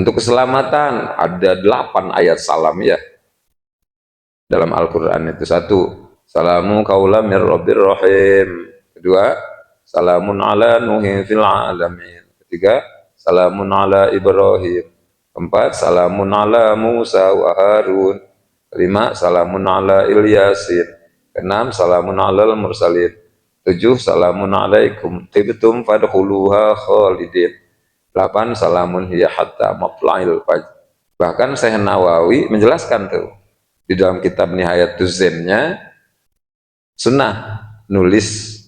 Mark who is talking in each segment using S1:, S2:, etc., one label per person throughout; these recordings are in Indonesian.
S1: Untuk keselamatan ada 8 ayat salam ya dalam Al-Quran itu. Satu, salamu qaulam mir rabbir rahim. Kedua, salamun ala nuhin fil alamin. Ketiga, salamun ala Ibrahim. Keempat, salamun ala Musa wa Harun. Kelima, salamun ala Ilyasin. Keenam, salamun ala mursalin. Tujuh, salamun alaikum tibtum fadkhuluha khalidin. 8, salamun hiya hatta matla'il fajr. Bahkan Syekh Nawawi menjelaskan tuh di dalam kitab Nihayatuz Zainnya, sunnah nulis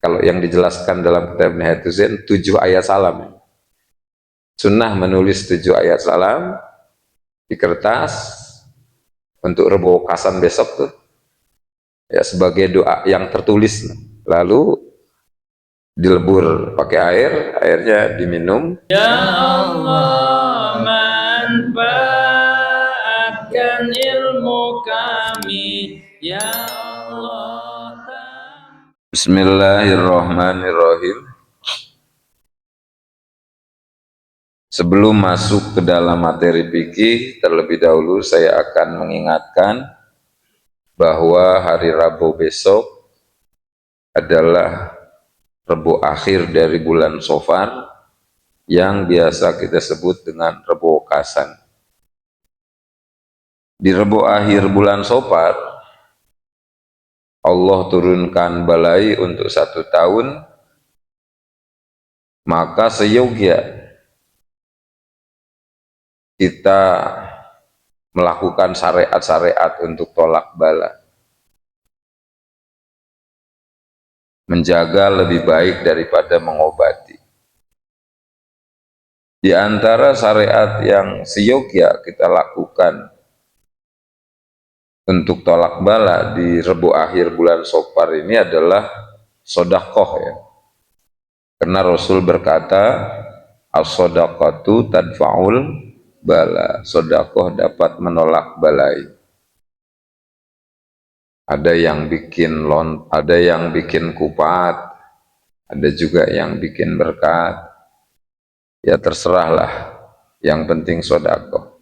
S1: kalau yang dijelaskan dalam kitab Nihayatuz Zain 7 ayat salam. Sunnah menulis 7 ayat salam di kertas untuk Rebo Kasan besok tuh ya sebagai doa yang tertulis, lalu dilebur pakai air, airnya diminum.
S2: Ya Allah, manfaatkan ilmu kami, ya Allah.
S1: Bismillahirrahmanirrahim. Sebelum masuk ke dalam materi fikih, terlebih dahulu saya akan mengingatkan bahwa hari Rabu besok adalah Rebo akhir dari bulan Safar yang biasa kita sebut dengan Rebo Kasan. Di Rebo akhir bulan Safar, Allah turunkan balai untuk 1 tahun, maka seyogia kita melakukan syariat-syariat untuk tolak bala, menjaga lebih baik daripada mengobati. Di antara syariat yang seyogia kita lakukan untuk tolak bala di Rebo akhir bulan Safar ini adalah sedekah ya. Karena Rasul berkata, as-shadaqatu tadfa'ul bala. Sedekah dapat menolak balai. Ada yang bikin ada yang bikin kupat, ada juga yang bikin berkat. Ya terserahlah, yang penting sedekah.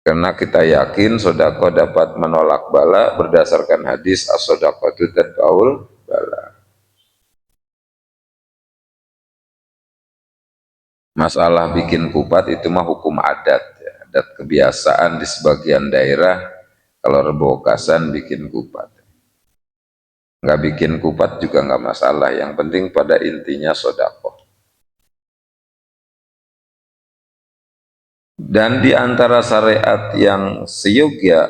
S1: Karena kita yakin sedekah dapat menolak bala berdasarkan hadis as-shadaqatu tadfa'ul bala. Masalah bikin kupat itu mah hukum adat ya, adat kebiasaan di sebagian daerah. Kalau Rebo Kasan bikin kupat, nggak bikin kupat juga nggak masalah, yang penting pada intinya sedekah. Dan di antara syariat yang seyogia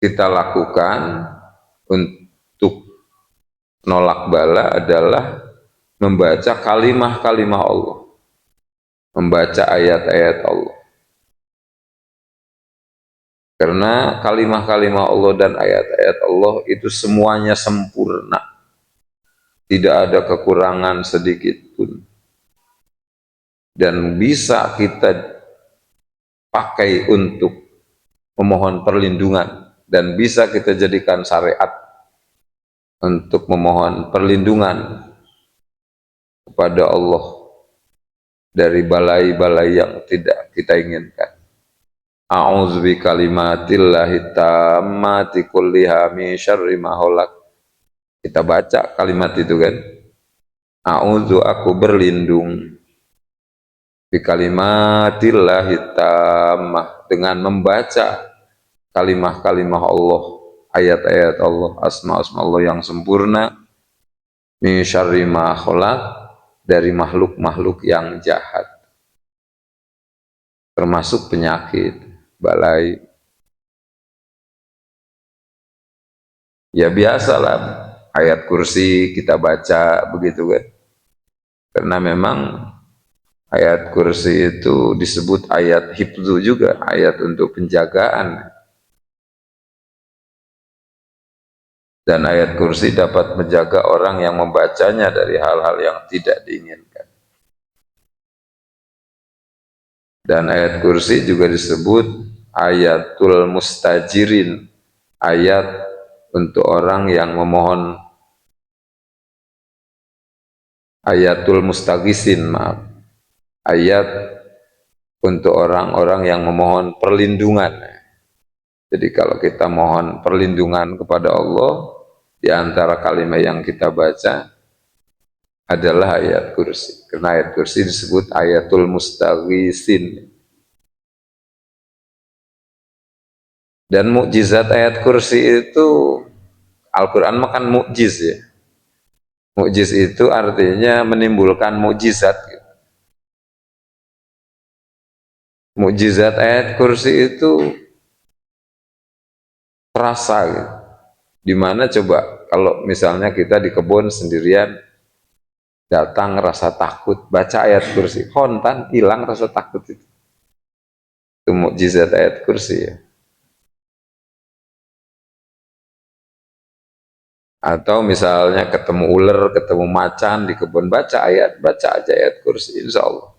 S1: kita lakukan untuk nolak bala adalah membaca kalimah-kalimah Allah, membaca ayat-ayat Allah. Karena kalimah-kalimah Allah dan ayat-ayat Allah itu semuanya sempurna, tidak ada kekurangan sedikit pun, dan bisa kita pakai untuk memohon perlindungan, dan bisa kita jadikan syariat untuk memohon perlindungan kepada Allah dari balai-balai yang tidak kita inginkan. A'udzu bi kalimatillahi tammati kulliha min syarri ma khalaq. Kita baca kalimat itu kan. A'udzu, aku berlindung, bi kalimatillahi tammah, dengan membaca kalimah-kalimah Allah, ayat-ayat Allah, asma-asma Allah yang sempurna, min syarri ma khalaq, dari makhluk-makhluk yang jahat, termasuk penyakit, balai. Ya biasalah, ayat kursi kita baca begitu kan. Karena memang ayat kursi itu disebut ayat hifdzu juga, ayat untuk penjagaan. Dan ayat kursi dapat menjaga orang yang membacanya dari hal-hal yang tidak diinginkan. Dan ayat kursi juga disebut ayatul mustajirin, ayat untuk orang yang memohon ayatul mustaghisin, maaf, ayat untuk orang-orang yang memohon perlindungan. Jadi kalau kita mohon perlindungan kepada Allah, di antara kalimat yang kita baca adalah ayat kursi. Karena ayat kursi disebut ayatul mustaghisin. Dan mukjizat ayat kursi itu, Al-Quran makan mukjiz ya. Mukjiz itu artinya menimbulkan mukjizat. Mukjizat ayat kursi itu terasa gitu. Dimana coba kalau misalnya kita di kebun sendirian, datang rasa takut, baca ayat kursi, kontan hilang rasa takut itu. Itu mukjizat ayat kursi ya. Atau misalnya ketemu ular, ketemu macan di kebun, baca aja ayat kursi, insya Allah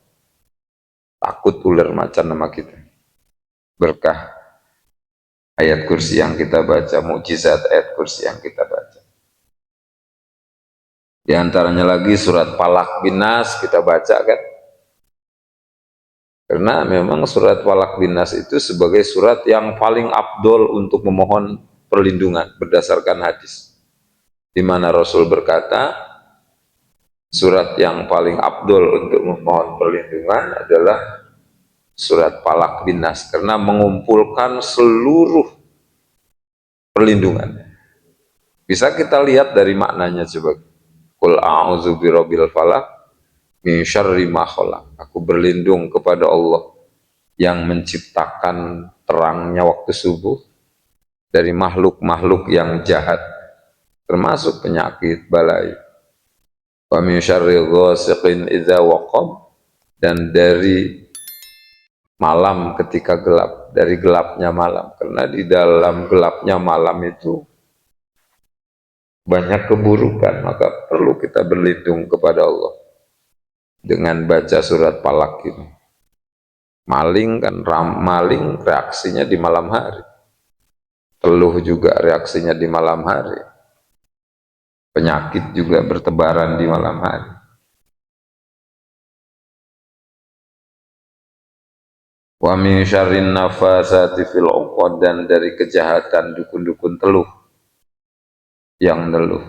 S1: takut ular macan sama kita. Berkah ayat kursi yang kita baca, mukjizat ayat kursi yang kita baca. Di antaranya lagi surat Falaq bin Nas kita baca kan. Karena memang surat Falaq bin Nas itu sebagai surat yang paling afdol untuk memohon perlindungan berdasarkan hadis. Di mana Rasul berkata, surat yang paling afdol untuk memohon perlindungan adalah surat Falaq bin Nas karena mengumpulkan seluruh perlindungan. Bisa kita lihat dari maknanya coba. Qul a'udzu birabbil falaq min syarri ma khalaq. Aku berlindung kepada Allah yang menciptakan terangnya waktu subuh dari makhluk-makhluk yang jahat termasuk penyakit balai. Wa min syarri ghasiqin idza waqab, dan dari malam ketika gelap, dari gelapnya malam, karena di dalam gelapnya malam itu banyak keburukan, maka perlu kita berlindung kepada Allah dengan baca surat Falaq ini. Maling kan, maling reaksinya di malam hari, teluh juga reaksinya di malam hari, penyakit juga bertebaran di malam hari. Wa min syarrin nafasati fil 'uqad, dan dari kejahatan dukun-dukun teluh yang teluh.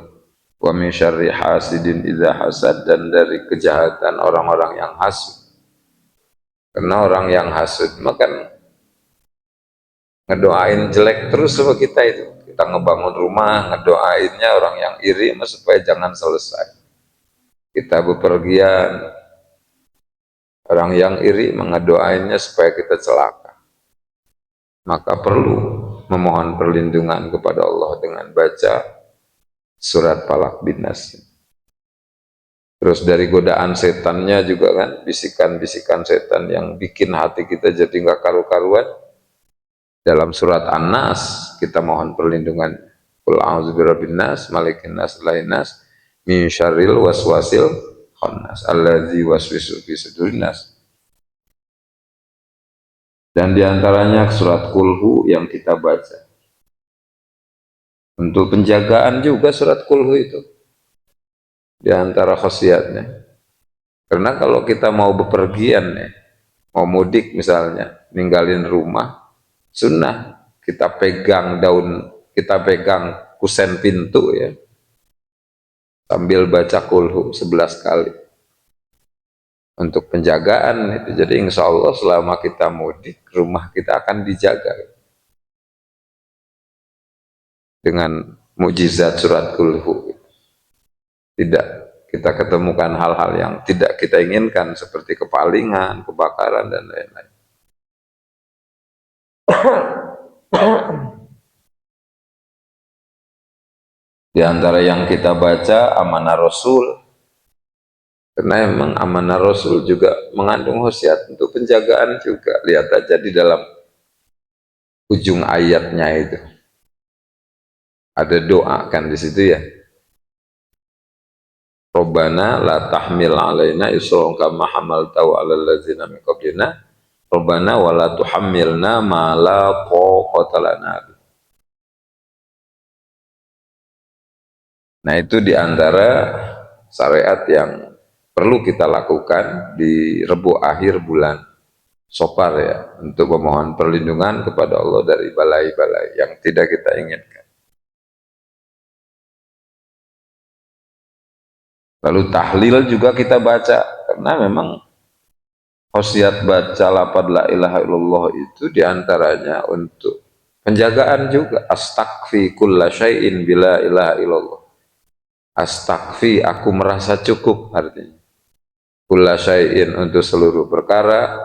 S1: Wa min syarri hasidin idza hasad, dan dari kejahatan orang-orang yang hasud. Karena orang yang hasud makan ngedoain jelek terus sama kita itu. Kita ngebangun rumah, ngedoainnya orang yang iri supaya jangan selesai. Kita bepergian, orang yang iri mengedoainnya supaya kita celaka. Maka perlu memohon perlindungan kepada Allah dengan baca surat Falaq bin Nas. Terus dari godaan setannya juga kan, bisikan-bisikan setan yang bikin hati kita jadi nggak karu-karuan. Dalam surat An-Nas kita mohon perlindungan. Qul a'udzu birabbin nas, malikin nas, ilahin nas, min syarril waswasil khannas, allazi waswisu fi sudurin nas. Dan diantaranya surat Kulhu yang kita baca. Untuk penjagaan juga surat Kulhu itu. Di antara khasiatnya. Karena kalau kita mau bepergian nih, mau mudik misalnya, ninggalin rumah, sunnah kita pegang daun, kita pegang kusen pintu ya, sambil baca Kulhu 11 kali untuk penjagaan itu. Jadi insya Allah selama kita mudik, rumah kita akan dijaga dengan mukjizat surat Kulhu. Tidak kita ketemukan hal-hal yang tidak kita inginkan seperti kepalingan, kebakaran, dan lain-lain. Di antara yang kita baca amanah Rasul, karena memang amanah Rasul juga mengandung khasiat untuk penjagaan juga. Lihat aja di dalam ujung ayatnya itu ada doa kan di situ ya. Rabbana la tahmil alaina isran kama hamaltahu 'alal ladzina min qablina Rabbana wa la tuhammilna ma la taqata lana. Nah itu diantara syariat yang perlu kita lakukan di Rebo akhir bulan Safar ya, untuk memohon perlindungan kepada Allah dari balai-balai yang tidak kita inginkan. Lalu tahlil juga kita baca, karena memang khosiat baca lafaz la ilaha illallah itu diantaranya untuk penjagaan juga. Astagfi kulla syai'in bila ilaha illallah. Astagfi, aku merasa cukup, artinya kulla syai'in, untuk seluruh perkara,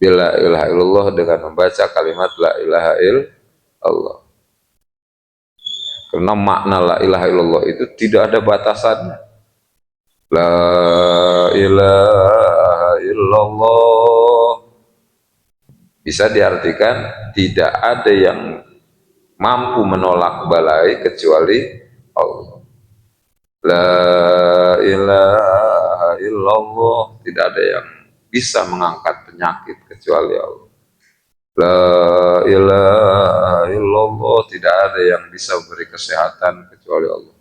S1: bila ilaha illallah, dengan membaca kalimat la ilaha illallah. Karena makna la ilaha illallah itu tidak ada batasannya. La ilaha illallah bisa diartikan tidak ada yang mampu menolak balai kecuali Allah. La ilaha illallah, tidak ada yang bisa mengangkat penyakit kecuali Allah. La ilaha illallah, tidak ada yang bisa memberi kesehatan kecuali Allah.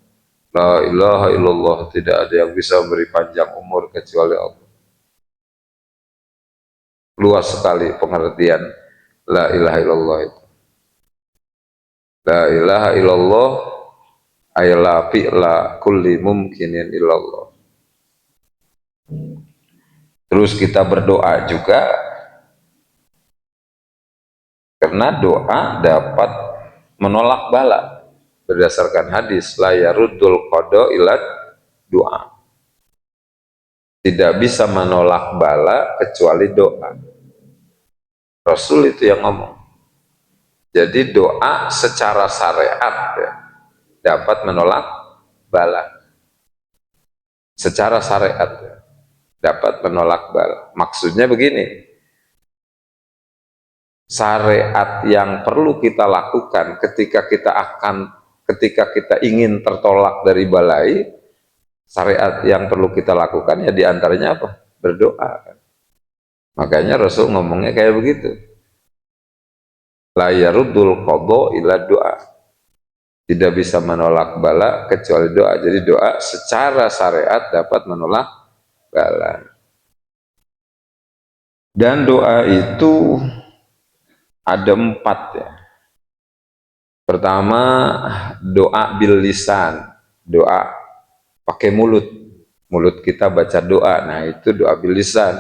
S1: La ilaha illallah, tidak ada yang bisa memberi panjang umur kecuali Allah. Luas sekali pengertian la ilaha illallah itu. La ilaha illallah ay la fi'la kulli mumkinin illallah. Terus kita berdoa juga, karena doa dapat menolak bala. Berdasarkan hadis, la yaruddul qada illa doa. Tidak bisa menolak bala kecuali doa. Rasul itu yang ngomong. Jadi doa secara syariat ya, dapat menolak bala. Secara syariat ya, dapat menolak bala. Maksudnya begini, syariat yang perlu kita lakukan ketika kita ingin tertolak dari balai, syariat yang perlu kita lakukan ya diantaranya apa? Berdoa. Makanya Rasul ngomongnya kayak begitu. La yaruddul qada illa doa. Tidak bisa menolak bala kecuali doa. Jadi doa secara syariat dapat menolak bala. Dan doa itu ada 4 ya. Pertama, doa bil lisan, doa pakai mulut. Mulut kita baca doa, nah itu doa bil lisan.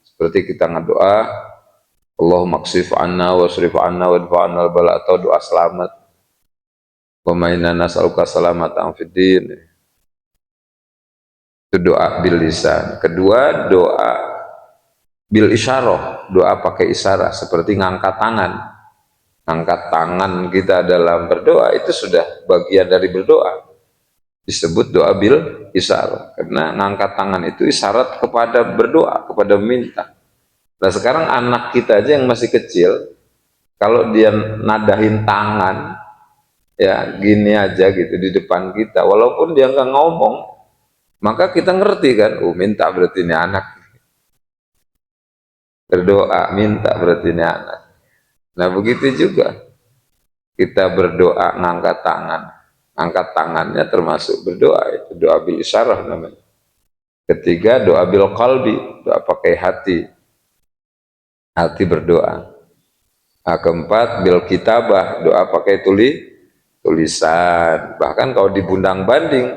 S1: Seperti kita ngedoa, Allahumma ksif anna wasrif anna wadfa'anna al-bala, atau doa selamat. Wa mainna nas'aluka salamatan fid din. Itu doa bil lisan. Kedua, doa bil isyarah, doa pakai isyarat, seperti ngangkat tangan. Angkat tangan kita dalam berdoa itu sudah bagian dari berdoa, disebut doa bil isyarat, karena ngangkat tangan itu isyarat kepada berdoa, kepada meminta. Nah sekarang anak kita aja yang masih kecil, kalau dia nadahin tangan ya gini aja gitu di depan kita, walaupun dia nggak ngomong, maka kita ngerti kan, oh minta berarti ini anak, berdoa minta berarti ini anak. Nah begitu juga kita berdoa ngangkat tangan, angkat tangannya termasuk berdoa, itu doa bil isyarah namanya. Ketiga, doa bil qalbi, doa pakai hati, hati berdoa. Nah, keempat, bil kitabah, doa pakai tulisan. Bahkan kalau dibundang banding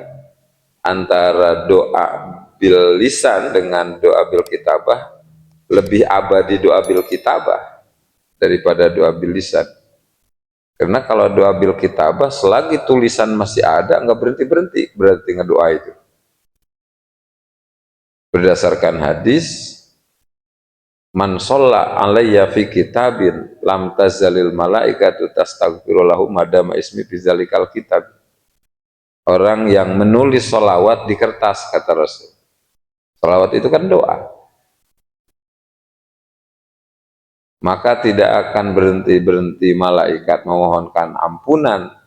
S1: antara doa bil lisan dengan doa bil kitabah, lebih abadi doa bil kitabah daripada doa bil lisan. Karena kalau doa bil kitabah, selagi tulisan masih ada, nggak berhenti-berhenti, berarti ngedoa itu. Berdasarkan hadis, man sholla alayya fi kitabin lam tazalil malaikatu tastaghfiru lahu madama ismi fi zalikal kitab. Orang yang menulis sholawat di kertas, kata Rasul. Sholawat itu kan doa. Maka tidak akan berhenti-berhenti malaikat memohonkan ampunan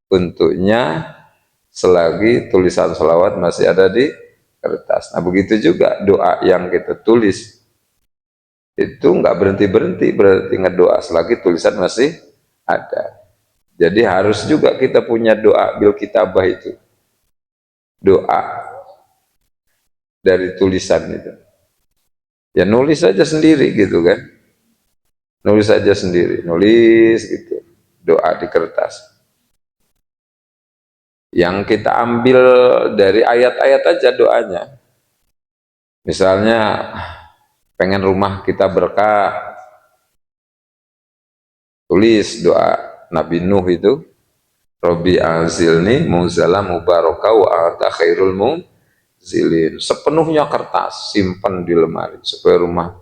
S1: untuknya selagi tulisan sholawat masih ada di kertas. Nah begitu juga doa yang kita tulis itu nggak berhenti-berhenti, berarti ngedoa selagi tulisan masih ada. Jadi harus juga kita punya doa bil kitabah itu, doa dari tulisan itu. Ya nulis saja sendiri gitu kan. Nulis saja sendiri, nulis gitu. Doa di kertas. Yang kita ambil dari ayat-ayat aja doanya. Misalnya pengen rumah kita berkah, tulis doa Nabi Nuh itu, Robi anzilni muzala mubaraka wa anta khairul munzilin. Sepenuhnya kertas, simpan di lemari supaya rumah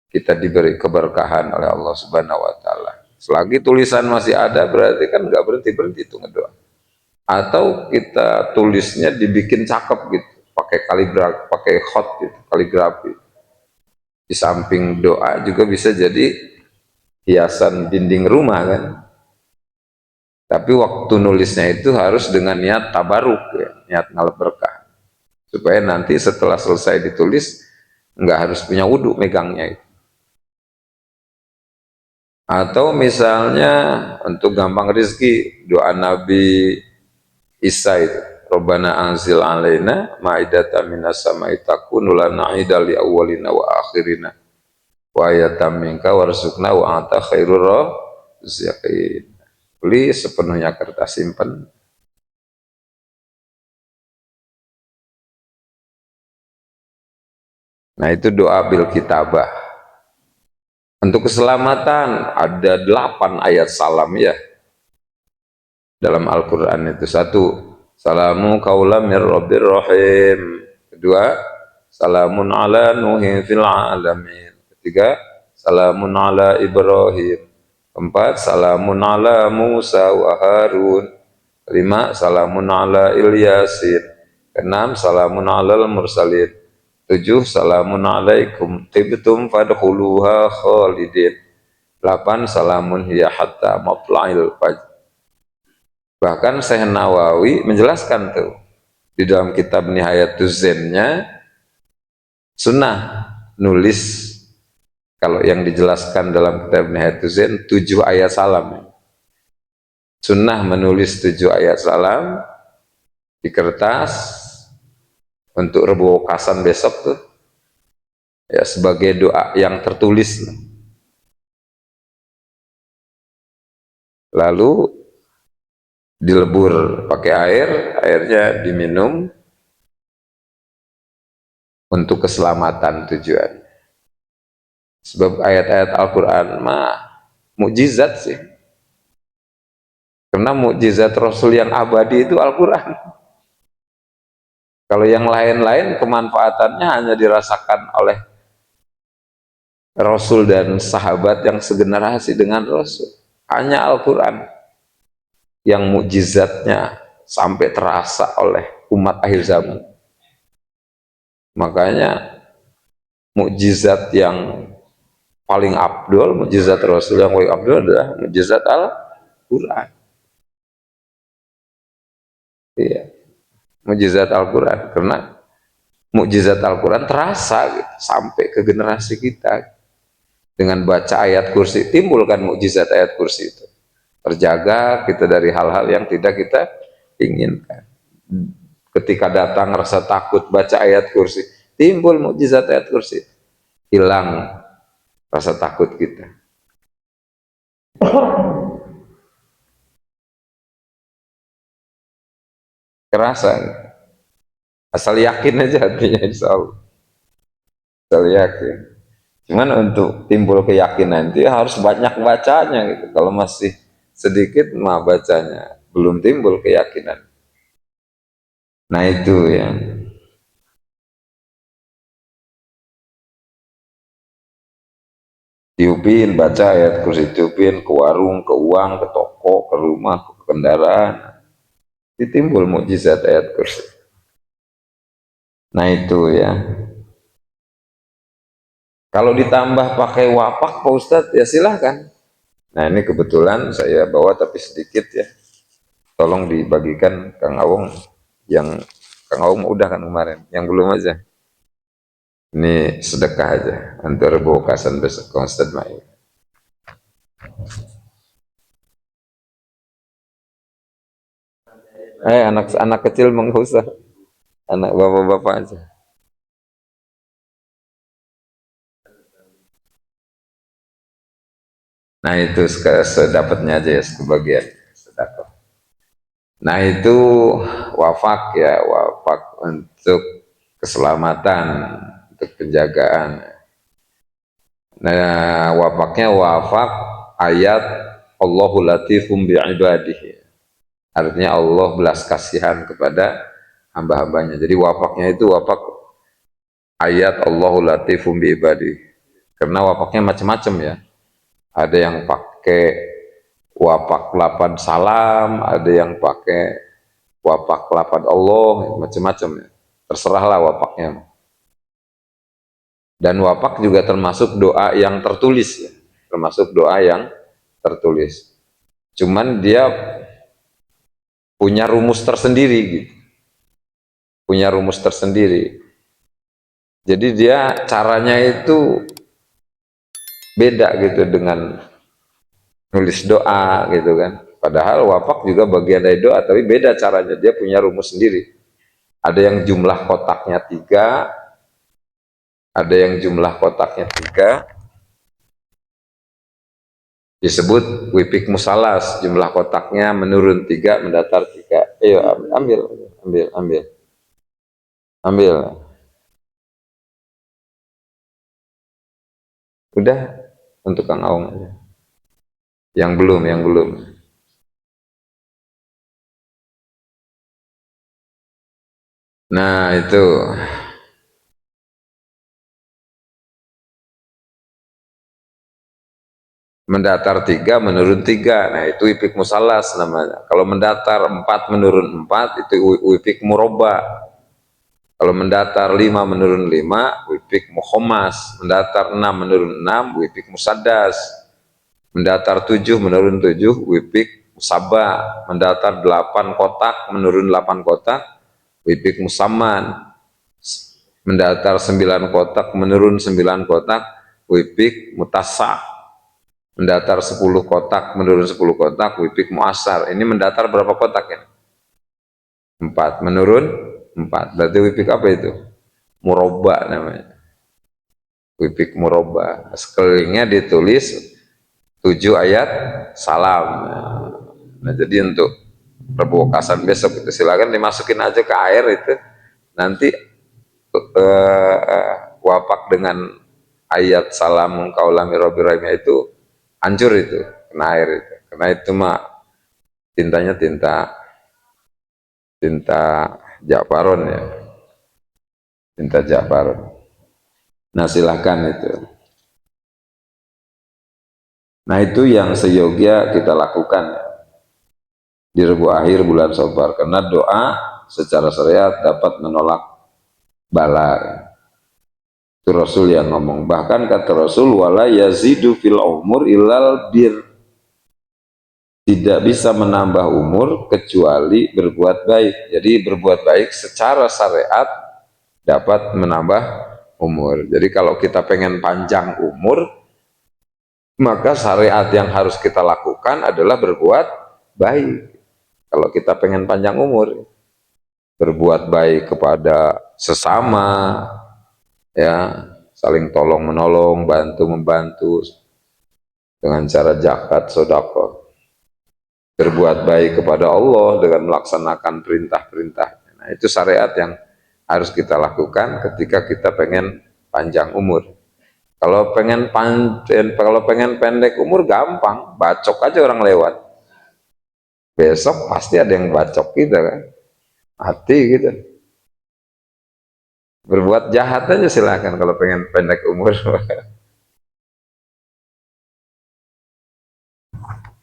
S1: kita diberi keberkahan oleh Allah Subhanahu wa taala. Selagi tulisan masih ada berarti kan nggak berhenti itu ngedoa. Atau kita tulisnya dibikin cakep gitu, pakai kaligrafi, pakai hot gitu, kaligrafi. Di samping doa juga bisa jadi hiasan dinding rumah kan. Tapi waktu nulisnya itu harus dengan niat tabaruk ya, niat ngalap berkah. Supaya nanti setelah selesai ditulis nggak harus punya wudhu megangnya itu. Atau misalnya untuk gampang rezeki, doa Nabi Isa itu, Rabbana anzil alaina ma'idatan minas sama'i takunu lana 'idan li awwalina wa akhirina wa ayatan minka warzuqna wa anta khairur raziqin. Beli sepenuhnya kertas simpen. Nah itu doa bil kitabah. Untuk keselamatan ada 8 ayat salam ya dalam Al-Quran itu. Satu, salamu qaulam mir rabbir rahim. Kedua, salamun ala nuhin fil alamin. Ketiga, salamun ala Ibrahim. Keempat, salamun ala Musa wa Harun. Kelima, salamun ala Ilyasin. Keenam, salamun ala mursalin. Tujuh, salamun alaikum tibtum fadkhuluha khalidin. 8, salamun hiya hatta matla'il fajr. Bahkan Syekh Nawawi menjelaskan tuh di dalam kitab Nihayatuz Zennya, sunnah nulis kalau yang dijelaskan dalam kitab Nihayatuz Zen 7 ayat salam. Sunnah menulis 7 ayat salam di kertas untuk rebokasan besok tuh ya sebagai doa yang tertulis. Lalu dilebur pakai air, airnya diminum untuk keselamatan tujuan. Sebab ayat-ayat Al-Quran mah mukjizat sih. Karena mukjizat Rasul yang abadi itu Al-Quran. Kalau yang lain-lain kemanfaatannya hanya dirasakan oleh Rasul dan sahabat yang segenerasi dengan Rasul. Hanya Al-Quran yang mukjizatnya sampai terasa oleh umat akhir zaman. Makanya mukjizat yang paling abdul, mukjizat Rasul yang paling abdul adalah mukjizat Al-Quran. Iya, mukjizat Al-Quran. Karena mukjizat Al-Quran terasa gitu, sampai ke generasi kita. Dengan baca ayat kursi, timbulkan mukjizat ayat kursi itu. Terjaga kita dari hal-hal yang tidak kita inginkan. Ketika datang rasa takut baca ayat kursi, timbul mukjizat ayat kursi. Hilang rasa takut kita. Kerasa. Asal yakin aja hatinya insya Allah. Asal yakin. Cuman untuk timbul keyakinan itu harus banyak bacanya gitu. Kalau masih sedikit mah bacanya, belum timbul keyakinan. Nah itu ya. Tiupin baca ayat kursi, tiupin ke warung, ke uang, ke toko, ke rumah, ke kendaraan. Ditimbul mukjizat ayat kursi. Nah itu ya. Kalau ditambah pakai wapak Pak Ustadz ya silahkan. Nah ini kebetulan saya bawa tapi sedikit ya. Tolong dibagikan Kang Awong. Yang Kang Awong udah kan kemarin, yang belum aja. Ini sedekah aja untuk revokasan besok Kang Ustadz Mai. Anak kecil menggak usah, anak bapak-bapak aja. Nah itu sedapatnya aja ya sebagian sedekah. Nah itu wafak ya, wafak untuk keselamatan, untuk penjagaan. Nah wafaknya wafak ayat Allahu latifum bi'ibadihi. Artinya Allah belas kasihan kepada hamba-hambanya. Jadi wafaknya itu wafak ayat Allahu latifum bi'ibadihi. Karena wafaknya macam-macam ya. Ada yang pakai wapak lapan salam, ada yang pakai wapak lapan Allah, macam-macam ya. Terserahlah wapaknya. Dan wapak juga termasuk doa yang tertulis ya. Termasuk doa yang tertulis. Cuman dia punya rumus tersendiri gitu. Punya rumus tersendiri. Jadi dia caranya itu beda gitu dengan nulis doa gitu kan. Padahal wapak juga bagian dari doa, tapi beda caranya. Dia punya rumus sendiri. Ada yang jumlah kotaknya 3, ada yang jumlah kotaknya 3, disebut wipik musalas. Jumlah kotaknya menurun 3, mendatar 3. Ayo ambil, ambil, ambil, ambil. Udah untuk Kang Aung aja. Yang belum, yang belum. Nah itu. Mendatar 3, menurun 3. Nah itu wipik musalas namanya. Kalau mendatar 4, menurun 4, itu wipik muroba. Kalau mendatar 5, menurun 5, wipik mukhomas. Mendatar 6, menurun 6, wipik musaddas. Mendatar 7, menurun 7, wipik musabah. Mendatar 8 kotak, menurun 8 kotak, wipik musaman. Mendatar 9 kotak, menurun 9 kotak, wipik mutasa. Mendatar 10 kotak, menurun 10 kotak, wipik muasar. Ini mendatar berapa kotak ya? 4, menurun 4. Berarti wipik apa itu? Muroba namanya. Wipik muroba. Sekelilingnya ditulis 7 ayat salam. Nah jadi untuk perbukasan besok itu silakan dimasukin aja ke air itu. Nanti wapak dengan ayat salam kaulami robbi rahimah itu hancur itu, kena air itu. Karena itu mah tintanya tinta Ja'faron ya, tinta Ja'faron. Nah silahkan itu. Nah itu yang seyogia kita lakukan ya, di Rebu akhir bulan Sobar, karena doa secara syariat dapat menolak bala. Itu Rasul yang ngomong. Bahkan kata Rasul, wala yazidu fil umur ilal bir. Tidak bisa menambah umur kecuali berbuat baik. Jadi berbuat baik secara syariat dapat menambah umur. Jadi kalau kita pengen panjang umur, maka syariat yang harus kita lakukan adalah berbuat baik. Kalau kita pengen panjang umur, berbuat baik kepada sesama, ya, saling tolong menolong, bantu membantu dengan cara zakat, sedekah. Berbuat baik kepada Allah dengan melaksanakan perintah-perintah. Nah, itu syariat yang harus kita lakukan ketika kita pengen panjang umur. Kalau pengen pendek umur gampang, bacok aja orang lewat. Besok pasti ada yang bacok kita kan, hati gitu. Berbuat jahat aja silakan kalau pengen pendek umur.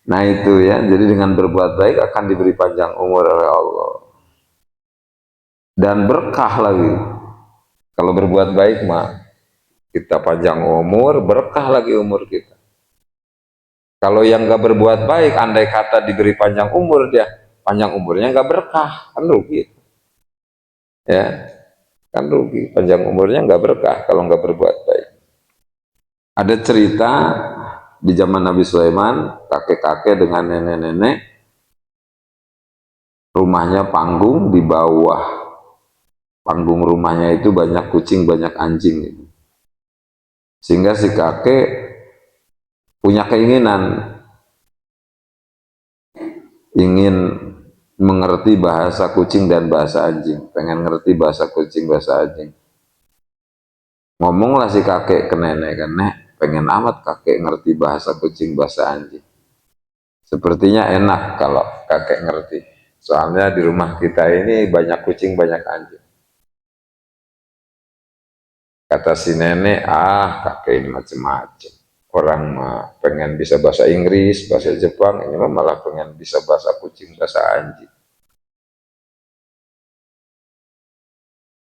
S1: Nah itu ya, jadi dengan berbuat baik akan diberi panjang umur oleh Allah. Dan berkah lagi. Kalau berbuat baik mah kita panjang umur, berkah lagi umur kita. Kalau yang nggak berbuat baik, andai kata diberi panjang umur, dia panjang umurnya nggak berkah, kan rugi. Ya, kan rugi. Panjang umurnya nggak berkah kalau nggak berbuat baik. Ada cerita di zaman Nabi Sulaiman, kakek-kakek dengan nenek-nenek, rumahnya panggung, di bawah panggung rumahnya itu banyak kucing, banyak anjing gitu. Sehingga si kakek punya keinginan ingin mengerti bahasa kucing dan bahasa anjing, pengen ngerti bahasa kucing bahasa anjing. Ngomonglah si kakek ke nenek kan, nek pengen amat kakek ngerti bahasa kucing bahasa anjing. Sepertinya enak kalau kakek ngerti, soalnya di rumah kita ini banyak kucing banyak anjing. Kata si nenek, kakek ini macem-macem, orang mah pengen bisa bahasa Inggris bahasa Jepang, ini mah malah pengen bisa bahasa kucing bahasa anjing.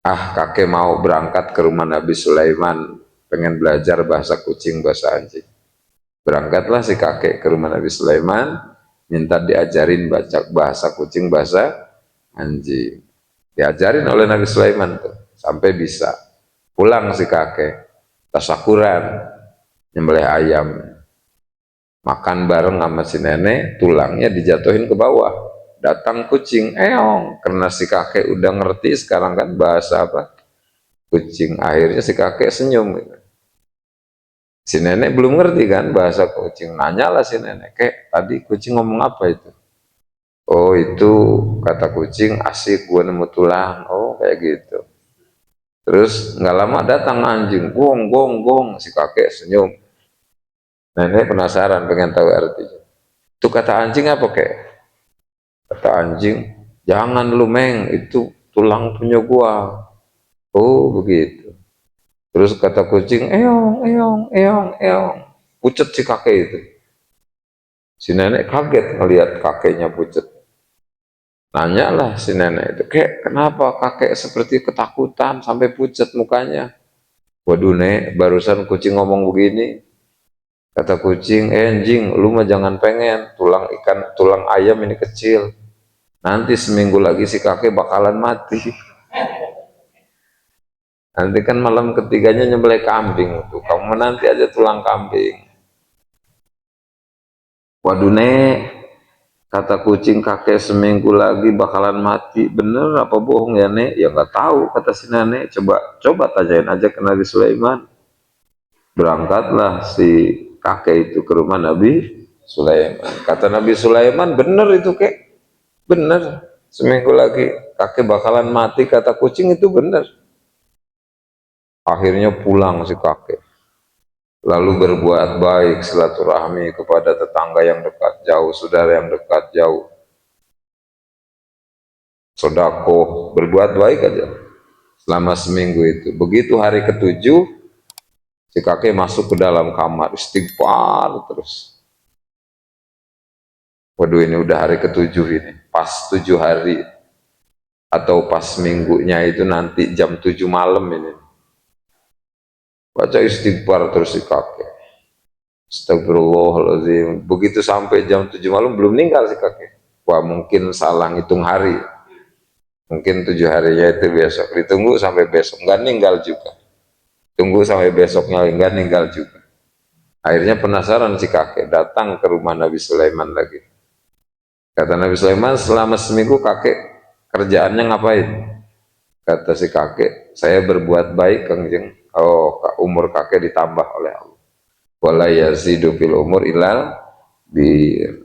S1: Kakek mau berangkat ke rumah Nabi Sulaiman, pengen belajar bahasa kucing bahasa anjing. Berangkatlah si kakek ke rumah Nabi Sulaiman, minta diajarin baca bahasa kucing bahasa anjing. Diajarin oleh Nabi Sulaiman tuh, sampai bisa. Pulang si kakek, tasakuran, nyembelih ayam. Makan bareng sama si nenek, tulangnya dijatuhin ke bawah. Datang kucing, karena si kakek udah ngerti sekarang kan bahasa apa? Kucing. Akhirnya si kakek senyum. Si nenek belum ngerti kan bahasa kucing. Nanyalah si nenek, kek tadi kucing ngomong apa itu? Oh itu kata kucing, asik gue nemu tulang. Oh kayak gitu. Terus nggak lama datang anjing, gong gong gong, si kakek senyum. Nenek penasaran pengen tahu artinya. Itu kata anjing apa kek? Kata anjing, jangan lu meng, itu tulang punya gua. Oh begitu. Terus kata kucing, eong eong eong eong. Pucet si kakek itu. Si nenek kaget ngelihat kakeknya pucet. Nanyalah si nenek itu, kek kenapa kakek seperti ketakutan sampai pucet mukanya? Waduh nek, barusan kucing ngomong begini. Kata kucing, anjing, lu mah jangan pengen, tulang ikan, tulang ayam ini kecil. Nanti seminggu lagi si kakek bakalan mati. Nanti kan malam ketiganya nyembelih kambing tuh, kamu nanti aja tulang kambing. Waduh nek, kata kucing kakek seminggu lagi bakalan mati, bener apa bohong ya nek? Ya nggak tahu kata si nenek. Coba tanyain aja ke Nabi Sulaiman. Berangkatlah si kakek itu ke rumah Nabi Sulaiman. Kata Nabi Sulaiman, bener itu kek, bener. Seminggu lagi kakek bakalan mati kata kucing itu bener. Akhirnya pulang si kakek. Lalu berbuat baik silaturahmi kepada tetangga yang dekat jauh, saudara yang dekat jauh. Sedekah, berbuat baik aja selama seminggu itu. Begitu hari ketujuh, si kakek masuk ke dalam kamar, istighfar terus. Waduh ini udah hari ketujuh ini, pas 7 hari atau pas minggunya itu nanti jam 7 malam ini. Baca istighfar terus si kakek. Astagfirullahaladzim. Begitu sampai jam 7 malam belum meninggal si kakek. Wah mungkin salah ngitung hari. Mungkin 7 harinya itu besok. Ditunggu sampai besok. Nggak meninggal juga. Tunggu sampai besoknya nggak meninggal juga. Akhirnya penasaran si kakek datang ke rumah Nabi Sulaiman lagi. Kata Nabi Sulaiman, selama seminggu kakek kerjaannya ngapain? Kata si kakek, saya berbuat baik kangjeng. Oh, umur kakek ditambah oleh Allah. Wala yazidu fil umur ilal bir.